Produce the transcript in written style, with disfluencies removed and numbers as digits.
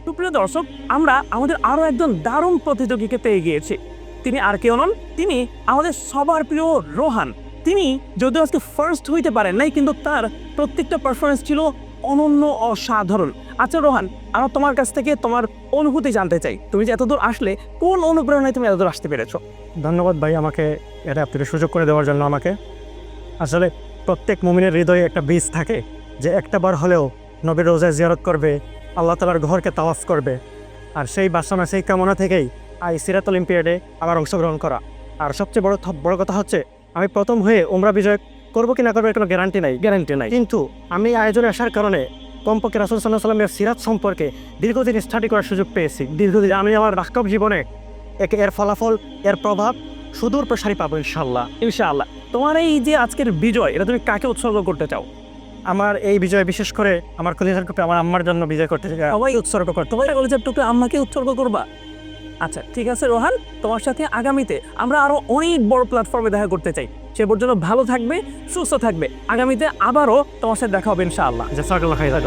সুপ্রিয় দর্শক, আমরা আমাদের আরও একজন দারুণ প্রতিযোগীকে পেয়ে গিয়েছি। তিনি আর কেউ নন, তিনি আমাদের সবার প্রিয় রোহান। তিনি যদিও আজকে ফার্স্ট হইতে পারেন নাই, কিন্তু তার প্রত্যেকটা পারফরমেন্স ছিল অনন্য, অসাধারণ। আচ্ছা রোহান, আমরা তোমার কাছ থেকে তোমার অনুভূতি জানতে চাই। তুমি যে এতদূর আসলে, কোন অনুপ্রেরণায় তুমি এতদূর আসতে পেরেছো? ধন্যবাদ ভাই আমাকে এটা আপনাদের সুযোগ করে দেওয়ার জন্য। আমাকে আসলে প্রত্যেক মুমিনের হৃদয়ে একটা বীজ থাকে যে একটা বার হলেও নবীর রোজায় জিয়ারত করবে, আল্লাহ তাআলার ঘরকে তাওয়াফ করবে। আর সেই বাসনা, সেই কামনা থেকেই সিরাত অলিম্পিয়াডে আমার অংশগ্রহণ করা। আর সবচেয়ে বড় কথা হচ্ছে, আমি প্রথম হয়ে উমরা বিজয় করবো কি না করবো কোনো গ্যারান্টি নাই, কিন্তু আমি আয়োজনে আসার কারণে কমপক্ষে রাসূল সাল্লাল্লাহু আলাইহি ওয়াসাল্লামের সিরাত সম্পর্কে দীর্ঘদিন স্টাডি করার সুযোগ পেয়েছি। দীর্ঘদিন আমি আমার বাস্তব জীবনে এর ফলাফল, এর প্রভাব সুদূর প্রসারী পাবো ইনশাআল্লাহ। ইনশাআল্লাহ। তোমার এই যে আজকের বিজয়, এটা তুমি কাকে উৎসর্গ করতে চাও? আমার এই বিজয় বিশেষ করে আমার কলিজার কপি আমার আম্মার জন্য বিজয় করতে চাই, সবাই উৎসর্গ করতে হবে। কলেজের টুকু আম্মাকে উৎসর্গ করবা? আচ্ছা ঠিক আছে রোহান, তোমার সাথে আগামীতে আমরা আরো অনেক বড় প্ল্যাটফর্মে দেখা করতে চাই। সে পর্যন্ত ভালো থাকবে, সুস্থ থাকবে। আগামীতে আবারও তোমার সাথে দেখা হবে ইনশাআল্লাহ। জাযাকাল্লাহু খাইরান।